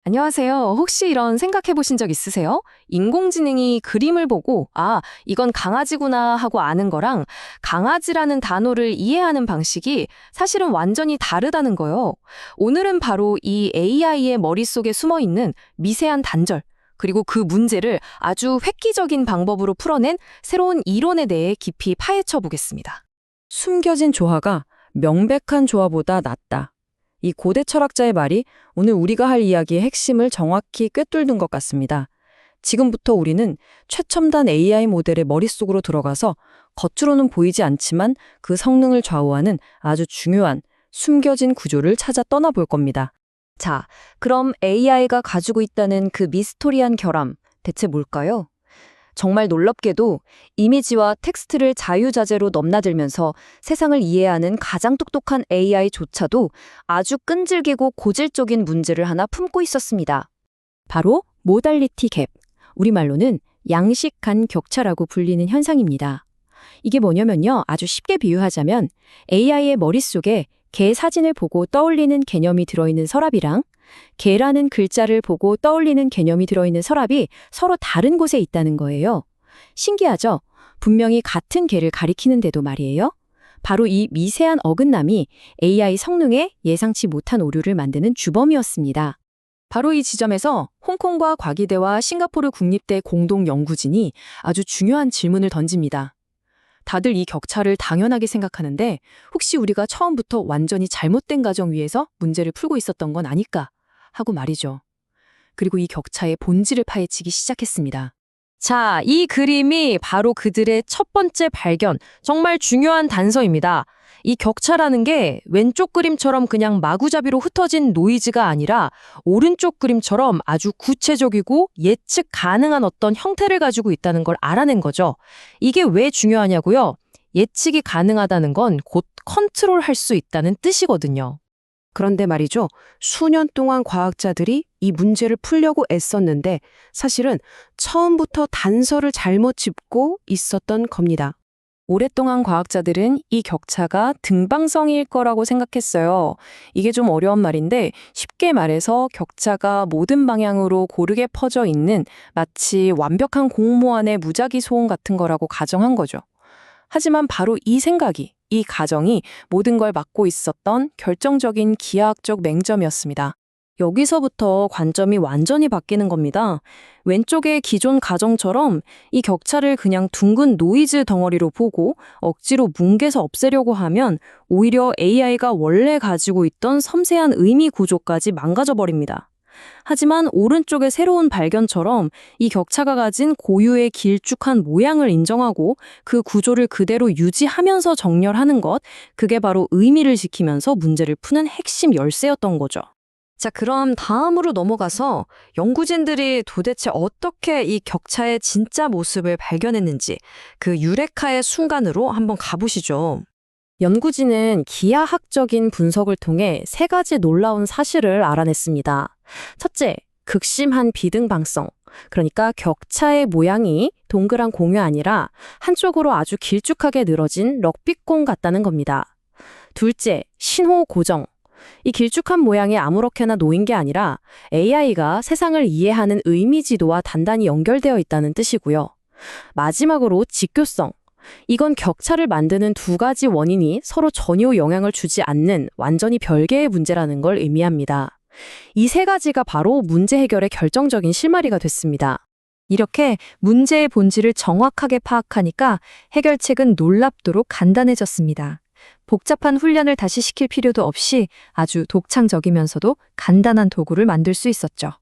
안녕하세요. 혹시 이런 생각해 보신 적 있으세요? 인공지능이 그림을 보고, 아, 이건 강아지구나 하고 아는 거랑 강아지라는 단어를 이해하는 방식이 사실은 완전히 다르다는 거요. 오늘은 바로 이 AI의 머릿속에 숨어 있는 미세한 단절, 그리고 그 문제를 아주 획기적인 방법으로 풀어낸 새로운 이론에 대해 깊이 파헤쳐 보겠습니다. 숨겨진 조화가 명백한 조화보다 낫다. 이 고대 철학자의 말이 오늘 우리가 할 이야기의 핵심을 정확히 꿰뚫는 것 같습니다. 지금부터 우리는 최첨단 AI 모델의 머릿속으로 들어가서 겉으로는 보이지 않지만 그 성능을 좌우하는 아주 중요한 숨겨진 구조를 찾아 떠나볼 겁니다. 자, 그럼 AI가 가지고 있다는 그 미스터리한 결함, 대체 뭘까요? 정말 놀랍게도 이미지와 텍스트를 자유자재로 넘나들면서 세상을 이해하는 가장 똑똑한 AI조차도 아주 끈질기고 고질적인 문제를 하나 품고 있었습니다. 바로 모달리티 갭, 우리말로는 양식 간 격차라고 불리는 현상입니다. 이게 뭐냐면요, 아주 쉽게 비유하자면 AI의 머릿속에 개 사진을 보고 떠올리는 개념이 들어있는 서랍이랑 개라는 글자를 보고 떠올리는 개념이 들어있는 서랍이 서로 다른 곳에 있다는 거예요. 신기하죠? 분명히 같은 개를 가리키는데도 말이에요. 바로 이 미세한 어긋남이 AI 성능에 예상치 못한 오류를 만드는 주범이었습니다. 바로 이 지점에서 홍콩과 과기대와 싱가포르 국립대 공동 연구진이 아주 중요한 질문을 던집니다. 다들 이 격차를 당연하게 생각하는데 혹시 우리가 처음부터 완전히 잘못된 가정 위에서 문제를 풀고 있었던 건 아닐까 하고 말이죠. 그리고 이 격차의 본질을 파헤치기 시작했습니다. 자, 이 그림이 바로 그들의 첫 번째 발견, 정말 중요한 단서입니다. 이 격차라는 게 왼쪽 그림처럼 그냥 마구잡이로 흩어진 노이즈가 아니라 오른쪽 그림처럼 아주 구체적이고 예측 가능한 어떤 형태를 가지고 있다는 걸 알아낸 거죠. 이게 왜 중요하냐고요? 예측이 가능하다는 건 곧 컨트롤할 수 있다는 뜻이거든요. 그런데 말이죠. 수년 동안 과학자들이 이 문제를 풀려고 애썼는데 사실은 처음부터 단서를 잘못 짚고 있었던 겁니다. 오랫동안 과학자들은 이 격차가 등방성일 거라고 생각했어요. 이게 좀 어려운 말인데 쉽게 말해서 격차가 모든 방향으로 고르게 퍼져 있는 마치 완벽한 공무원의 무작위 소음 같은 거라고 가정한 거죠. 하지만 바로 이 생각이, 이 가정이 모든 걸 막고 있었던 결정적인 기하학적 맹점이었습니다. 여기서부터 관점이 완전히 바뀌는 겁니다. 왼쪽의 기존 가정처럼 이 격차를 그냥 둥근 노이즈 덩어리로 보고 억지로 뭉개서 없애려고 하면 오히려 AI가 원래 가지고 있던 섬세한 의미 구조까지 망가져 버립니다. 하지만 오른쪽의 새로운 발견처럼 이 격차가 가진 고유의 길쭉한 모양을 인정하고 그 구조를 그대로 유지하면서 정렬하는 것, 그게 바로 의미를 지키면서 문제를 푸는 핵심 열쇠였던 거죠. 자, 그럼 다음으로 넘어가서 연구진들이 도대체 어떻게 이 격차의 진짜 모습을 발견했는지 그 유레카의 순간으로 한번 가보시죠. 연구진은 기하학적인 분석을 통해 세 가지 놀라운 사실을 알아냈습니다. 첫째, 극심한 비등방성. 그러니까 격차의 모양이 동그란 공이 아니라 한쪽으로 아주 길쭉하게 늘어진 럭비공 같다는 겁니다. 둘째, 신호 고정. 이 길쭉한 모양이 아무렇게나 놓인 게 아니라 AI가 세상을 이해하는 의미 지도와 단단히 연결되어 있다는 뜻이고요. 마지막으로 직교성. 이건 격차를 만드는 두 가지 원인이 서로 전혀 영향을 주지 않는 완전히 별개의 문제라는 걸 의미합니다. 이 세 가지가 바로 문제 해결의 결정적인 실마리가 됐습니다. 이렇게 문제의 본질을 정확하게 파악하니까 해결책은 놀랍도록 간단해졌습니다. 복잡한 훈련을 다시 시킬 필요도 없이 아주 독창적이면서도 간단한 도구를 만들 수 있었죠.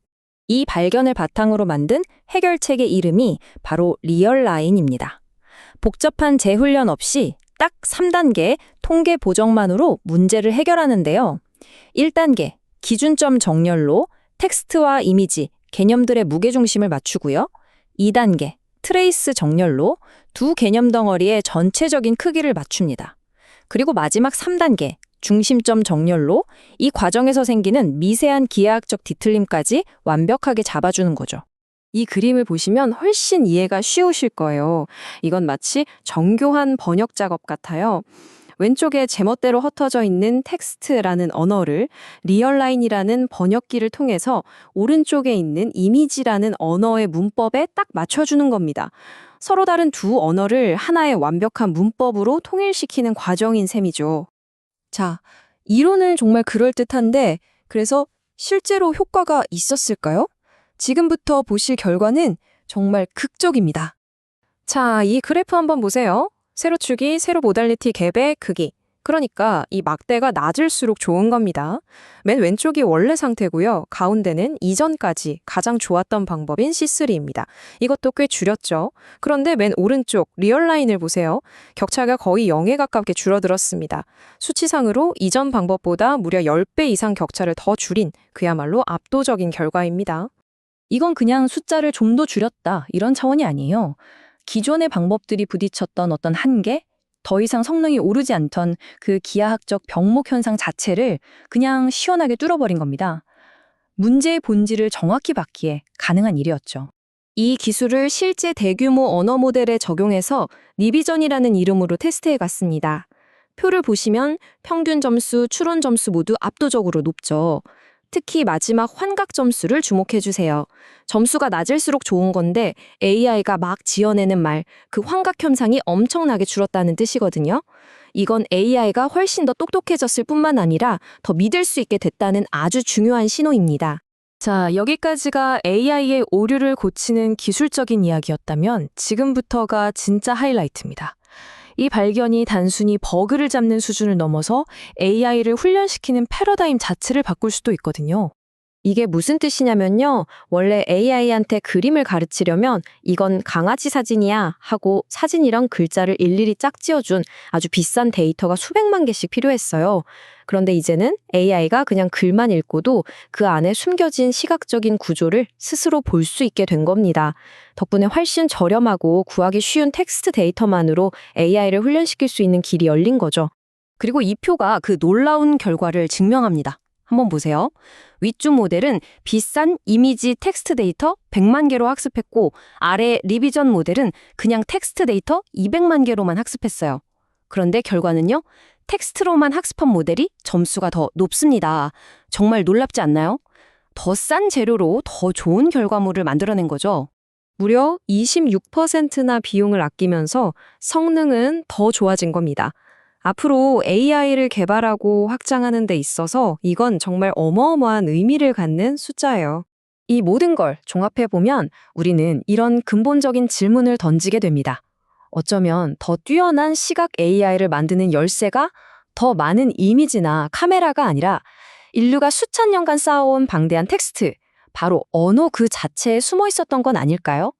이 발견을 바탕으로 만든 해결책의 이름이 바로 리얼라인입니다. 복잡한 재훈련 없이 딱 3단계 통계 보정만으로 문제를 해결하는데요. 1단계, 기준점 정렬로 텍스트와 이미지, 개념들의 무게중심을 맞추고요. 2단계, 트레이스 정렬로 두 개념 덩어리의 전체적인 크기를 맞춥니다. 그리고 마지막 3단계, 중심점 정렬로 이 과정에서 생기는 미세한 기하학적 뒤틀림까지 완벽하게 잡아주는 거죠. 이 그림을 보시면 훨씬 이해가 쉬우실 거예요. 이건 마치 정교한 번역 작업 같아요. 왼쪽에 제멋대로 흩어져 있는 텍스트라는 언어를 리얼라인이라는 번역기를 통해서 오른쪽에 있는 이미지라는 언어의 문법에 딱 맞춰주는 겁니다. 서로 다른 두 언어를 하나의 완벽한 문법으로 통일시키는 과정인 셈이죠. 자, 이론은 정말 그럴듯한데 그래서 실제로 효과가 있었을까요? 지금부터 보실 결과는 정말 극적입니다. 자, 이 그래프 한번 보세요. 세로축이 세로 모달리티 갭의 크기. 그러니까 이 막대가 낮을수록 좋은 겁니다. 맨 왼쪽이 원래 상태고요. 가운데는 이전까지 가장 좋았던 방법인 C3입니다. 이것도 꽤 줄였죠. 그런데 맨 오른쪽 리얼라인을 보세요. 격차가 거의 0에 가깝게 줄어들었습니다. 수치상으로 이전 방법보다 무려 10배 이상 격차를 더 줄인 그야말로 압도적인 결과입니다. 이건 그냥 숫자를 좀 더 줄였다 이런 차원이 아니에요. 기존의 방법들이 부딪혔던 어떤 한계, 더 이상 성능이 오르지 않던 그 기하학적 병목 현상 자체를 그냥 시원하게 뚫어버린 겁니다. 문제의 본질을 정확히 받기에 가능한 일이었죠. 이 기술을 실제 대규모 언어 모델에 적용해서 리비전이라는 이름으로 테스트해 갔습니다. 표를 보시면 평균 점수, 추론 점수 모두 압도적으로 높죠. 특히 마지막 환각 점수를 주목해 주세요. 점수가 낮을수록 좋은 건데 AI가 막 지어내는 말, 그 환각 현상이 엄청나게 줄었다는 뜻이거든요. 이건 AI가 훨씬 더 똑똑해졌을 뿐만 아니라 더 믿을 수 있게 됐다는 아주 중요한 신호입니다. 자, 여기까지가 AI의 오류를 고치는 기술적인 이야기였다면 지금부터가 진짜 하이라이트입니다. 이 발견이 단순히 버그를 잡는 수준을 넘어서 AI를 훈련시키는 패러다임 자체를 바꿀 수도 있거든요. 이게 무슨 뜻이냐면요. 원래 AI한테 그림을 가르치려면 이건 강아지 사진이야 하고 사진이랑 글자를 일일이 짝지어준 아주 비싼 데이터가 수백만 개씩 필요했어요. 그런데 이제는 AI가 그냥 글만 읽고도 그 안에 숨겨진 시각적인 구조를 스스로 볼 수 있게 된 겁니다. 덕분에 훨씬 저렴하고 구하기 쉬운 텍스트 데이터만으로 AI를 훈련시킬 수 있는 길이 열린 거죠. 그리고 이 표가 그 놀라운 결과를 증명합니다. 한번 보세요. 위쪽 모델은 비싼 이미지 텍스트 데이터 100만 개로 학습했고 아래 리비전 모델은 그냥 텍스트 데이터 200만 개로만 학습했어요. 그런데 결과는요. 텍스트로만 학습한 모델이 점수가 더 높습니다. 정말 놀랍지 않나요? 더 싼 재료로 더 좋은 결과물을 만들어낸 거죠. 무려 26%나 비용을 아끼면서 성능은 더 좋아진 겁니다. 앞으로 AI를 개발하고 확장하는 데 있어서 이건 정말 어마어마한 의미를 갖는 숫자예요. 이 모든 걸 종합해보면 우리는 이런 근본적인 질문을 던지게 됩니다. 어쩌면 더 뛰어난 시각 AI를 만드는 열쇠가 더 많은 이미지나 카메라가 아니라 인류가 수천 년간 쌓아온 방대한 텍스트, 바로 언어 그 자체에 숨어 있었던 건 아닐까요?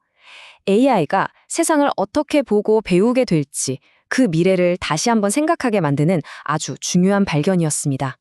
AI가 세상을 어떻게 보고 배우게 될지 그 미래를 다시 한번 생각하게 만드는 아주 중요한 발견이었습니다.